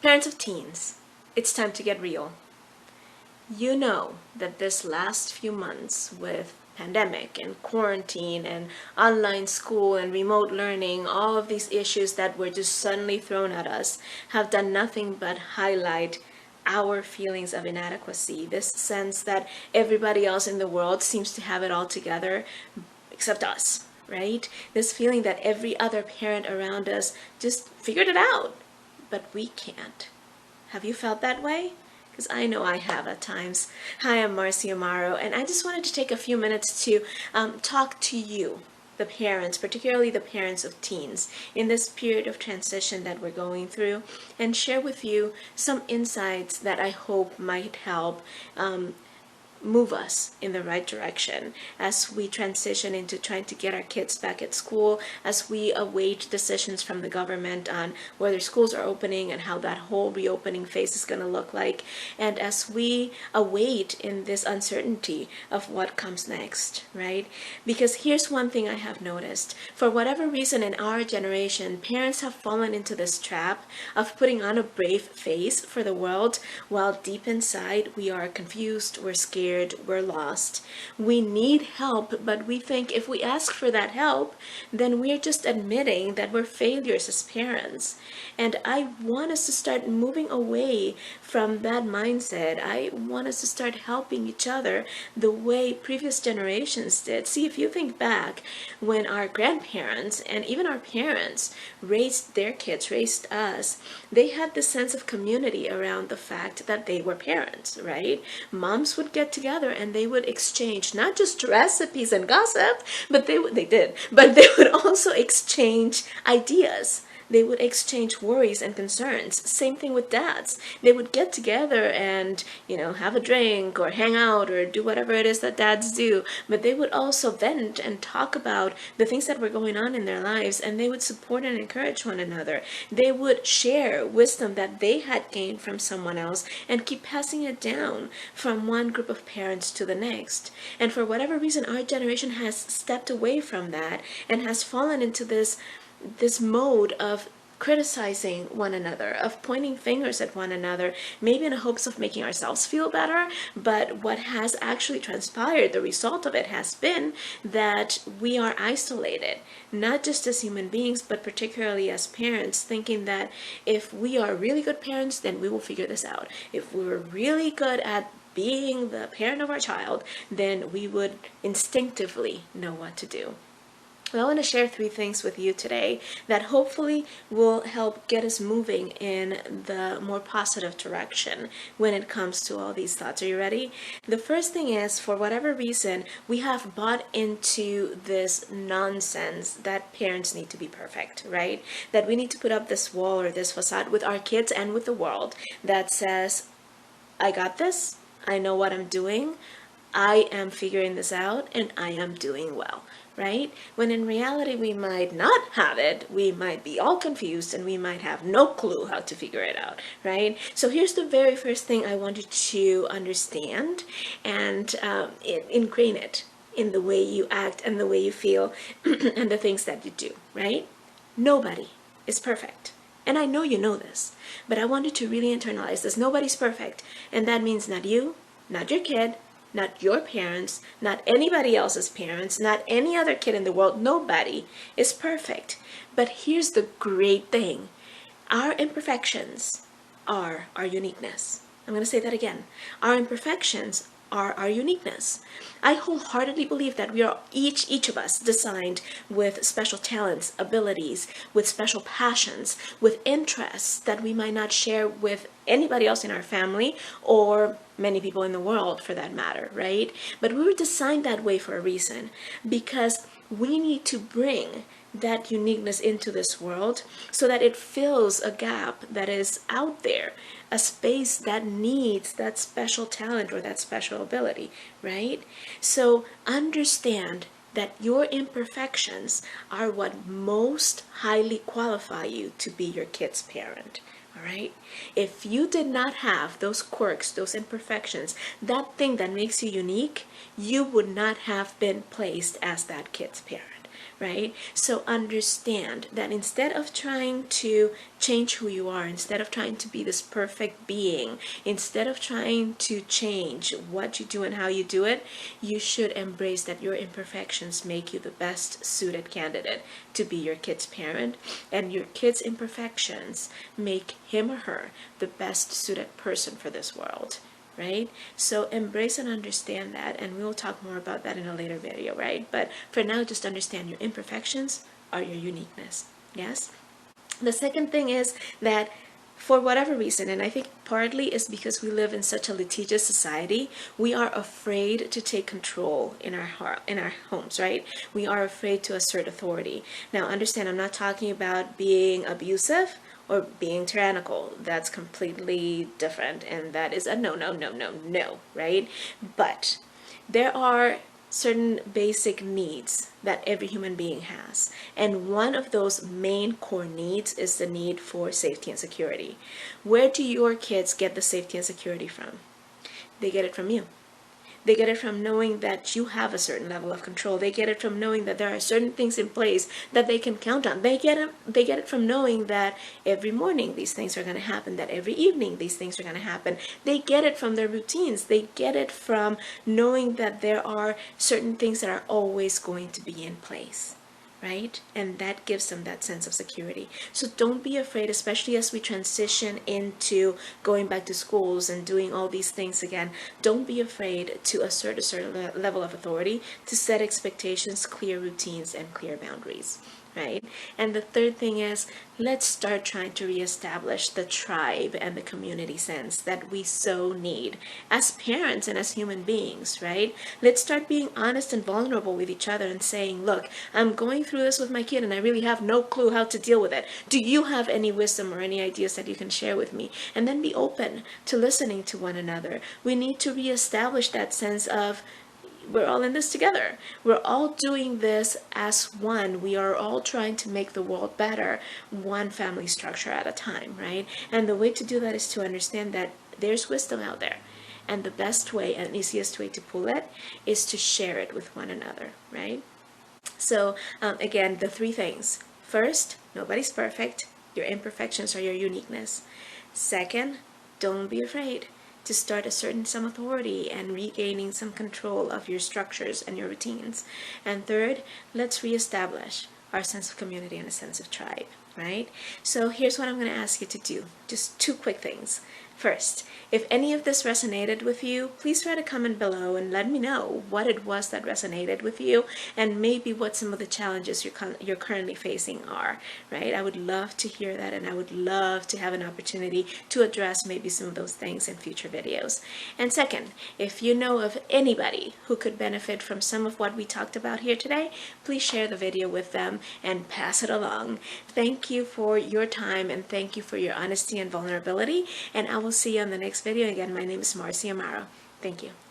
Parents of teens, it's time to get real. You know that this last few months with pandemic and quarantine and online school and remote learning, all of these issues that were just suddenly thrown at us have done nothing but highlight our feelings of inadequacy. This sense that everybody else in the world seems to have it all together except us, right? This feeling that every other parent around us just figured it out, but we can't. Have you felt that way? Because I know I have at times. Hi, I'm Marcy Amaro, and I just wanted to take a few minutes to talk to you, the parents, particularly the parents of teens, in this period of transition that we're going through, and share with you some insights that I hope might help move us in the right direction as we transition into trying to get our kids back at school, as we await decisions from the government on whether schools are opening and how that whole reopening phase is going to look like, and as we await in this uncertainty of what comes next, right? Because here's one thing I have noticed. For whatever reason in our generation, parents have fallen into this trap of putting on a brave face for the world while deep inside we are confused, we're scared, we're lost. We need help, but we think if we ask for that help, then we're just admitting that we're failures as parents. And I want us to start moving away from that mindset. I want us to start helping each other the way previous generations did. See, if you think back when our grandparents and even our parents raised their kids, raised us, they had this sense of community around the fact that they were parents, right? Moms would get together and they would exchange not just recipes and gossip, but they would also exchange ideas. They would exchange worries and concerns. Same thing with dads. They would get together and, have a drink or hang out or do whatever it is that dads do. But they would also vent and talk about the things that were going on in their lives, and they would support and encourage one another. They would share wisdom that they had gained from someone else and keep passing it down from one group of parents to the next. And for whatever reason, our generation has stepped away from that and has fallen into this mode of criticizing one another, of pointing fingers at one another, maybe in the hopes of making ourselves feel better. But what has actually transpired, the result of it has been that we are isolated, not just as human beings, but particularly as parents, thinking that if we are really good parents, then we will figure this out. If we were really good at being the parent of our child, then we would instinctively know what to do. Well, I want to share 3 things with you today that hopefully will help get us moving in the more positive direction when it comes to all these thoughts. Are you ready? The first thing is, for whatever reason, we have bought into this nonsense that parents need to be perfect, right? That we need to put up this wall or this facade with our kids and with the world that says, I got this, I know what I'm doing, I am figuring this out, and I am doing well. Right? When in reality we might not have it, we might be all confused and we might have no clue how to figure it out, right? So here's the very first thing I want you to understand and ingrain it in the way you act and the way you feel and the things that you do, right? Nobody is perfect. And I know you know this, but I want you to really internalize this. Nobody's perfect. And that means not you, not your kid, not your parents, not anybody else's parents, not any other kid in the world. Nobody is perfect. But here's the great thing. Our imperfections are our uniqueness. I'm going to say that again. Our imperfections are our uniqueness. I wholeheartedly believe that we are each of us designed with special talents, abilities, with special passions, with interests that we might not share with anybody else in our family or many people in the world for that matter, right? But we were designed that way for a reason, because we need to bring that uniqueness into this world so that it fills a gap that is out there, a space that needs that special talent or that special ability, right? So understand that your imperfections are what most highly qualify you to be your kid's parent. All right? If you did not have those quirks, those imperfections, that thing that makes you unique, you would not have been placed as that kid's parent. right? So understand that instead of trying to change who you are, instead of trying to be this perfect being, instead of trying to change what you do and how you do it, you should embrace that your imperfections make you the best suited candidate to be your kid's parent, and your kid's imperfections make him or her the best suited person for this world. Right? So embrace and understand that, and we'll talk more about that in a later video, right? But for now, just understand your imperfections are your uniqueness. Yes? The second thing is that for whatever reason, and I think partly is because we live in such a litigious society, we are afraid to take control in our homes, right? We are afraid to assert authority. Now, understand, I'm not talking about being abusive or being tyrannical. That's completely different, and that is a no, no, no, no, no, right? But there are certain basic needs that every human being has, and one of those main core needs is the need for safety and security. Where do your kids get the safety and security from? They get it from you. They get it from knowing that you have a certain level of control. They get it from knowing that there are certain things in place that they can count on. They get it from knowing that every morning these things are going to happen, that every evening these things are going to happen. They get it from their routines. They get it from knowing that there are certain things that are always going to be in place. Right? And that gives them that sense of security. So don't be afraid, especially as we transition into going back to schools and doing all these things again. Don't be afraid to assert a certain level of authority, to set expectations, clear routines, and clear boundaries. Right? And the third thing is, let's start trying to reestablish the tribe and the community sense that we so need as parents and as human beings, right? Let's start being honest and vulnerable with each other and saying, look, I'm going through this with my kid and I really have no clue how to deal with it. Do you have any wisdom or any ideas that you can share with me? And then be open to listening to one another. We need to reestablish that sense of, we're all in this together. We're all doing this as one. We are all trying to make the world better, one family structure at a time, right? And the way to do that is to understand that there's wisdom out there. And the best way and easiest way to pull it is to share it with one another, right? So again, the three things. First, nobody's perfect. Your imperfections are your uniqueness. Second, don't be afraid to start asserting some authority and regaining some control of your structures and your routines. And third, let's reestablish our sense of community and a sense of tribe, right? So here's what I'm going to ask you to do. Just two quick things. First, if any of this resonated with you, please write a comment below and let me know what it was that resonated with you and maybe what some of the challenges you're currently facing are, right? I would love to hear that, and I would love to have an opportunity to address maybe some of those things in future videos. And second, if you know of anybody who could benefit from some of what we talked about here today, please share the video with them and pass it along. Thank you for your time, and thank you for your honesty and vulnerability, and I will see you on the next video. Again, my name is Marcy Amaro. Thank you.